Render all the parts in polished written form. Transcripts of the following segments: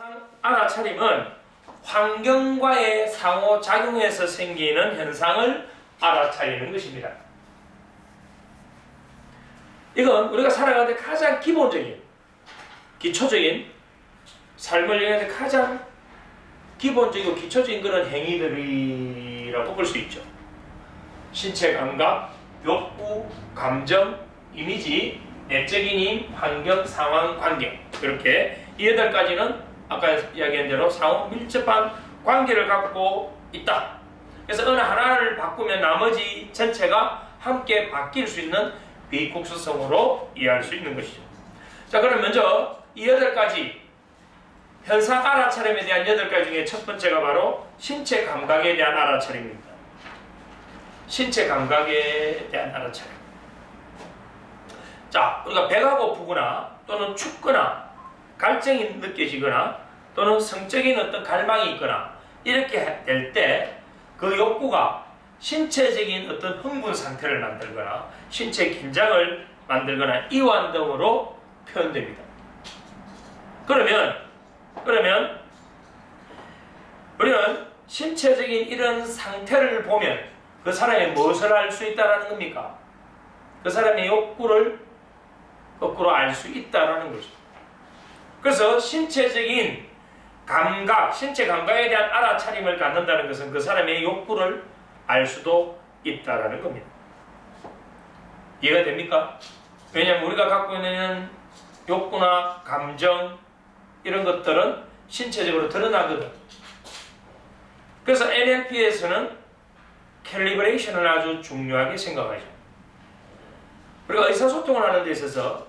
현상 알아차림은 환경과의 상호작용에서 생기는 현상을 알아차리는 것입니다. 이건 우리가 살아가는데 가장 기본적인, 기초적인 삶을 위해 가장 기본적이고 기초적인 그런 행위들이라고 볼 수 있죠. 신체 감각, 욕구, 감정, 이미지, 내적인 힘, 환경, 상황, 관계, 이렇게 이 8가지는 아까 이야기한 대로 상호 밀접한 관계를 갖고 있다. 그래서 어느 하나를 바꾸면 나머지 전체가 함께 바뀔 수 있는 비국수성으로 이해할 수 있는 것이죠. 자, 그럼 먼저 이 8가지 현상 알아차림에 대한 8가지 중에 첫 번째가 바로 신체 감각에 대한 알아차림입니다. 신체 감각에 대한 알아차림. 자, 우리가 배가 고프거나 또는 춥거나 갈증이 느껴지거나 또는 성적인 어떤 갈망이 있거나 이렇게 될 때 그 욕구가 신체적인 어떤 흥분 상태를 만들거나 신체 긴장을 만들거나 이완 등으로 표현됩니다. 그러면 우리는 신체적인 이런 상태를 보면 그 사람이 무엇을 알 수 있다는 겁니까? 그 사람의 욕구를 거꾸로 알 수 있다는 거죠. 그래서 신체적인 감각, 신체 감각에 대한 알아차림을 갖는다는 것은 그 사람의 욕구를 알 수도 있다는 겁니다. 이해가 됩니까? 왜냐하면 우리가 갖고 있는 욕구나 감정 이런 것들은 신체적으로 드러나거든. 그래서 NLP에서는 캘리브레이션을 아주 중요하게 생각하죠. 우리가 의사소통을 하는 데 있어서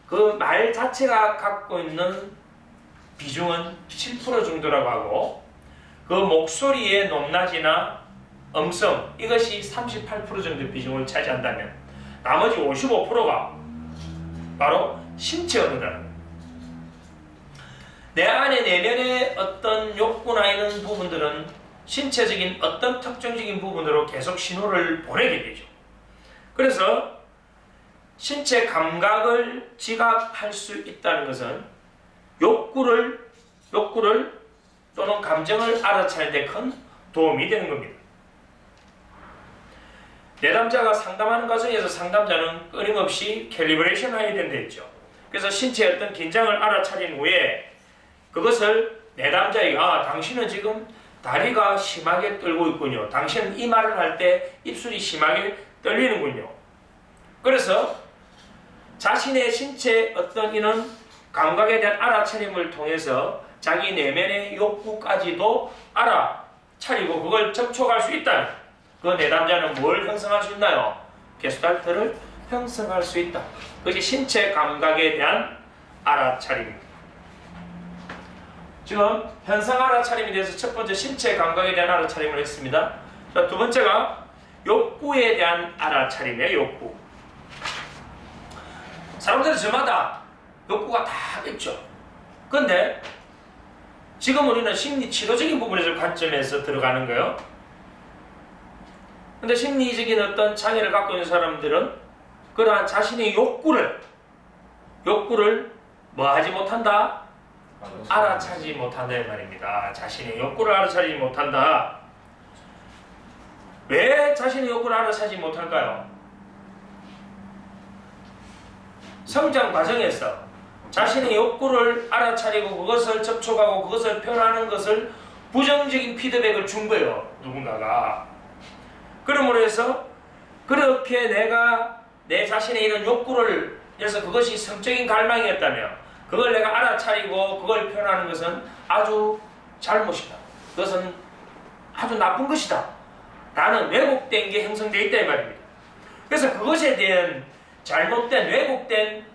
그 말 자체가 갖고 있는 비중은 7% 정도라고 하고 그 목소리의 높낮이나 음성 이것이 38% 정도 비중을 차지한다면 나머지 55%가 바로 신체 언어다. 내 안에 내면의 어떤 욕구나 이런 부분들은 신체적인 어떤 특정적인 부분으로 계속 신호를 보내게 되죠. 그래서 신체 감각을 지각할 수 있다는 것은 욕구를 또는 감정을 알아차리는 데 큰 도움이 되는 겁니다. 내담자가 상담하는 과정에서 상담자는 끊임없이 캘리브레이션 해야 된다 했죠. 그래서 신체의 어떤 긴장을 알아차린 후에 그것을 내담자에게 당신은 지금 다리가 심하게 떨고 있군요. 당신은 이 말을 할 때 입술이 심하게 떨리는군요. 그래서 자신의 신체 어떤 이런 감각에 대한 알아차림을 통해서 자기 내면의 욕구까지도 알아차리고 그걸 접촉할 수 있다. 그 내담자는 뭘 형성할 수 있나요? 게슈탈트를 형성할 수 있다. 그것이 신체 감각에 대한 알아차림입니다. 지금 현상 알아차림에 대해서 첫 번째 신체 감각에 대한 알아차림을 했습니다. 자, 두 번째가 욕구에 대한 알아차림이에요. 욕구. 사람들은 저마다 욕구가 다 있죠. 그런데 지금 우리는 심리 치료적인 부분에서 관점에서 들어가는 거예요. 근데 심리적인 어떤 장애를 갖고 있는 사람들은 그러한 자신의 욕구를 뭐 하지 못한다? 알아차리지 못한다 이 말입니다. 자신의 욕구를 알아차리지 못한다. 왜 자신의 욕구를 알아차리지 못할까요? 성장 과정에서 자신의 욕구를 알아차리고 그것을 접촉하고 그것을 표현하는 것을 부정적인 피드백을 준 거예요. 누군가가. 그러므로 해서 그렇게 내가 내 자신의 이런 욕구를 해서 그것이 성적인 갈망이었다면 그걸 내가 알아차리고 그걸 표현하는 것은 아주 잘못이다. 그것은 아주 나쁜 것이다. 라는 왜곡된 게 형성되어 있다 이 말입니다. 그래서 그것에 대한 잘못된 왜곡된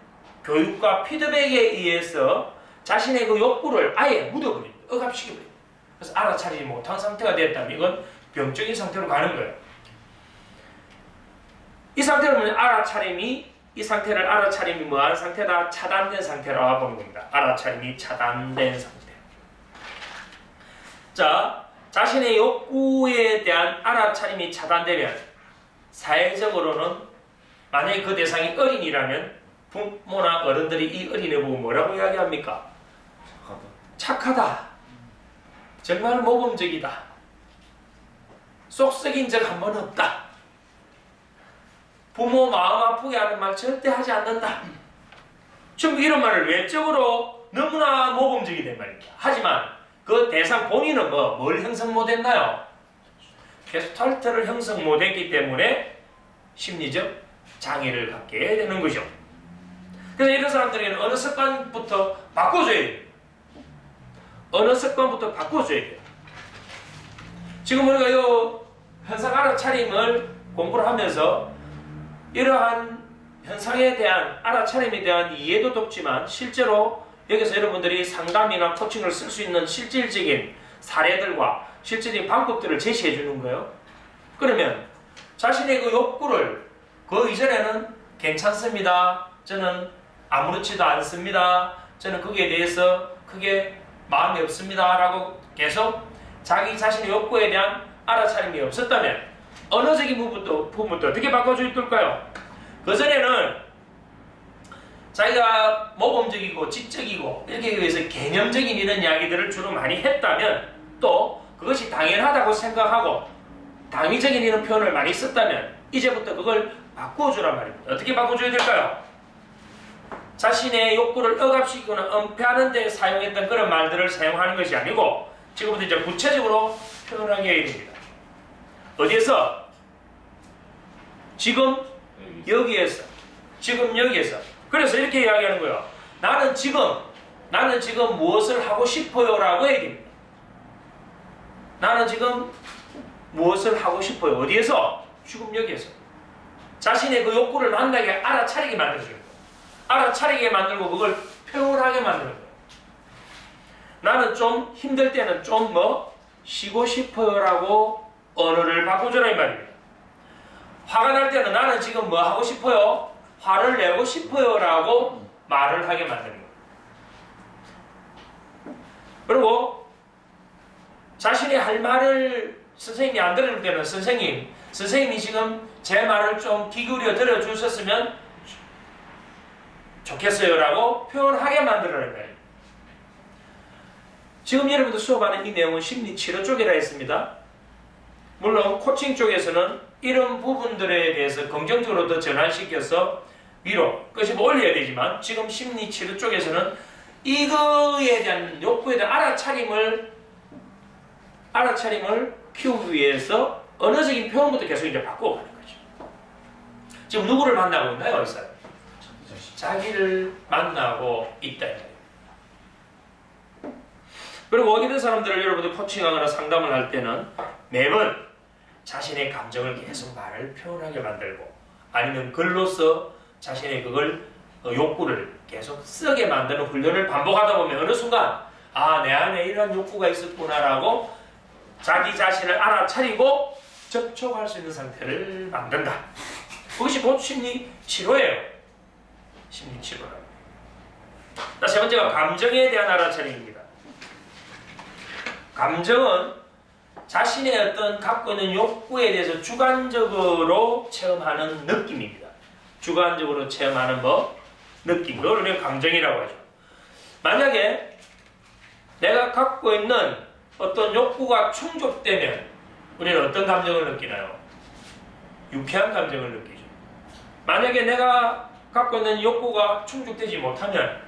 교육과 피드백에 의해서 자신의 그 욕구를 아예 묻어버립니다. 억압시켜버립니다. 그래서 알아차리지 못한 상태가 됐다면 이건 병적인 상태로 가는 거예요. 이 상태를 보면 이 상태를 알아차림이 뭐한 상태다? 차단된 상태라고 보는 겁니다. 알아차림이 차단된 상태. 자, 자신의 욕구에 대한 알아차림이 차단되면 사회적으로는 만약에 그 대상이 어린이라면 부모나 어른들이 이 어린애 보고 뭐라고 이야기합니까? 착하다. 정말 모범적이다. 속 썩인 적 한 번 없다. 부모 마음 아프게 하는 말 절대 하지 않는다. 전부 이런 말을 외적으로 너무나 모범적이 된 말입니다. 하지만 그 대상 본인은 뭘 형성 못했나요? 게스탈트를 형성 못했기 때문에 심리적 장애를 갖게 되는 것이죠. 그래서 이런 사람들에게는 어느 습관부터 바꿔줘야 돼요. 어느 습관부터 바꿔줘야 돼요. 지금 우리가 이 현상 알아차림을 공부를 하면서 이러한 현상에 대한 알아차림에 대한 이해도 돕지만 실제로 여기서 여러분들이 상담이나 코칭을 쓸 수 있는 실질적인 사례들과 실질적인 방법들을 제시해 주는 거예요. 그러면 자신의 그 욕구를 그 이전에는 괜찮습니다. 저는 아무렇지도 않습니다. 저는 거기에 대해서 크게 마음이 없습니다. 라고 계속 자기 자신의 욕구에 대한 알아차림이 없었다면 언어적인 부분도 어떻게 바꿔줄까요? 그전에는 자기가 모범적이고 지적이고 이렇게 위해서 개념적인 이런 이야기들을 주로 많이 했다면 또 그것이 당연하다고 생각하고 당위적인 이런 표현을 많이 썼다면 이제부터 그걸 바꿔주란 말입니다. 어떻게 바꿔줘야 될까요? 자신의 욕구를 억압시키거나 은폐하는 데 사용했던 그런 말들을 사용하는 것이 아니고 지금부터 이제 구체적으로 표현하게 해야 됩니다. 어디에서? 지금 여기에서. 지금 여기에서. 그래서 이렇게 이야기하는 거예요. 나는 지금 무엇을 하고 싶어요? 라고 해야 됩니다. 나는 지금 무엇을 하고 싶어요? 어디에서? 지금 여기에서. 자신의 그 욕구를 만나게 알아차리게 만들어줘요. 알아차리게 만들고 그걸 표현하게 만드는 거예요. 나는 좀 힘들 때는 좀 쉬고 싶어요 라고 언어를 바꿔줘라 이 말입니다. 화가 날 때는 나는 지금 뭐 하고 싶어요? 화를 내고 싶어요 라고 말을 하게 만드는 거예요. 그리고 자신이 할 말을 선생님이 안 들을 때는 선생님이 지금 제 말을 좀 귀 기울여 들어주셨으면 좋겠어요 라고 표현하게 만들어야 돼요. 지금 여러분들 수업하는 이 내용은 심리치료 쪽이라 했습니다. 물론 코칭 쪽에서는 이런 부분들에 대해서 긍정적으로 더 전환시켜서 위로 끄집어 올려야 되지만 지금 심리치료 쪽에서는 이거에 대한 욕구에 대한 알아차림을 키우기 위해서 언어적인 표현부터 계속 이제 바꿔가는 거죠. 지금 누구를 만나고 있나요? 이 사람? 자기를 만나고 있다. 그리고 이런 사람들을 여러분들 코칭하거나 상담을 할 때는 매번 자신의 감정을 계속 말을 표현하게 만들고 아니면 글로써 자신의 그걸 욕구를 계속 쓰게 만드는 훈련을 반복하다 보면 어느 순간 내 안에 이런 욕구가 있었구나라고 자기 자신을 알아차리고 접촉할 수 있는 상태를 만든다. 그것이 곧 심리치료예요. 심리치료라. 세 번째가 감정에 대한 알아차림입니다. 감정은 자신의 어떤 갖고 있는 욕구에 대해서 주관적으로 체험하는 느낌입니다. 주관적으로 체험하는 느낌. 그걸 우리가 감정이라고 하죠. 만약에 내가 갖고 있는 어떤 욕구가 충족되면 우리는 어떤 감정을 느끼나요? 유쾌한 감정을 느끼죠. 만약에 내가 갖고 있는 욕구가 충족되지 못하면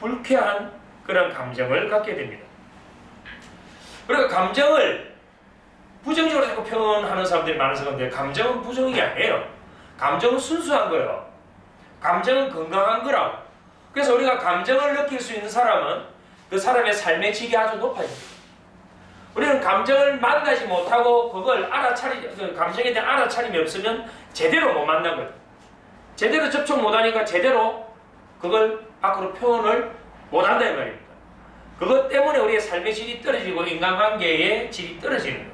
불쾌한 그런 감정을 갖게 됩니다. 그러니까 감정을 부정적으로 자꾸 표현하는 사람들이 많아서 그런데 감정은 부정이 아니에요. 감정은 순수한 거예요. 감정은 건강한 거라고. 그래서 우리가 감정을 느낄 수 있는 사람은 그 사람의 삶의 질이 아주 높아집니다. 우리는 감정을 만나지 못하고 그걸 그 감정에 대한 알아차림이 없으면 제대로 못 만나거든요. 제대로 접촉 못하니까 제대로 그걸 밖으로 표현을 못한다 이 말입니다. 그것 때문에 우리의 삶의 질이 떨어지고 인간관계의 질이 떨어지는 거예요.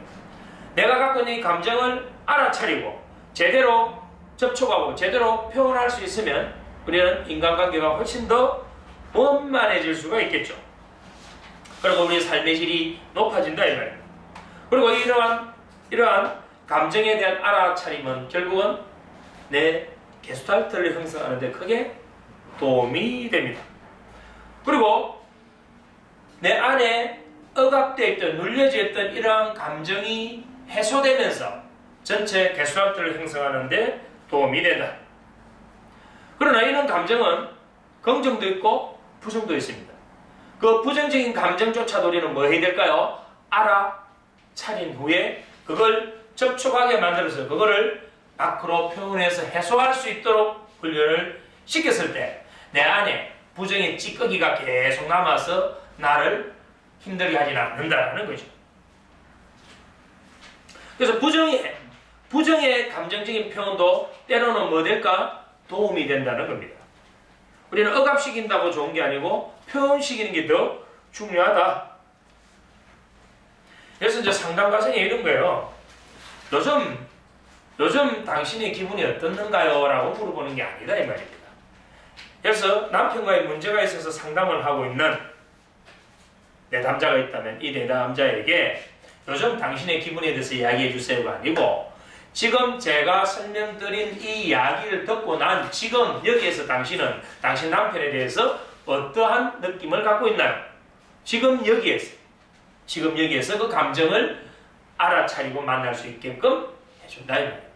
내가 갖고 있는 이 감정을 알아차리고 제대로 접촉하고 제대로 표현할 수 있으면 우리는 인간관계가 훨씬 더 원만해질 수가 있겠죠. 그리고 우리의 삶의 질이 높아진다 이 말입니다. 그리고 이러한 감정에 대한 알아차림은 결국은 내 게스탈트를 형성하는 데 크게 도움이 됩니다. 그리고 내 안에 억압되어 있던 눌려져 있던 이러한 감정이 해소되면서 전체 개수학들을 형성하는데 도움이 된다. 그러나 이런 감정은 긍정도 있고 부정도 있습니다. 그 부정적인 감정조차도 우리는 뭐 해야 될까요? 알아차린 후에 그걸 접촉하게 만들어서 그거를 밖으로 표현해서 해소할 수 있도록 훈련을 시켰을 때 내 안에 부정의 찌꺼기가 계속 남아서 나를 힘들게 하지는 않는다는 거죠. 그래서 부정의 감정적인 표현도 때로는 뭐 될까? 도움이 된다는 겁니다. 우리는 억압시킨다고 좋은 게 아니고 표현시키는 게 더 중요하다. 그래서 이제 상담 과정에 이런 거예요. 요즘 당신의 기분이 어떻는가요? 라고 물어보는 게 아니다 이 말입니다. 그래서 남편과의 문제가 있어서 상담을 하고 있는 내담자가 있다면 이 내담자에게 요즘 당신의 기분에 대해서 이야기해 주세요가 아니고 지금 제가 설명드린 이 이야기를 듣고 난 지금 여기에서 당신은 당신 남편에 대해서 어떠한 느낌을 갖고 있나요? 지금 여기에서 그 감정을 알아차리고 만날 수 있게끔 해준다 이 말이에요.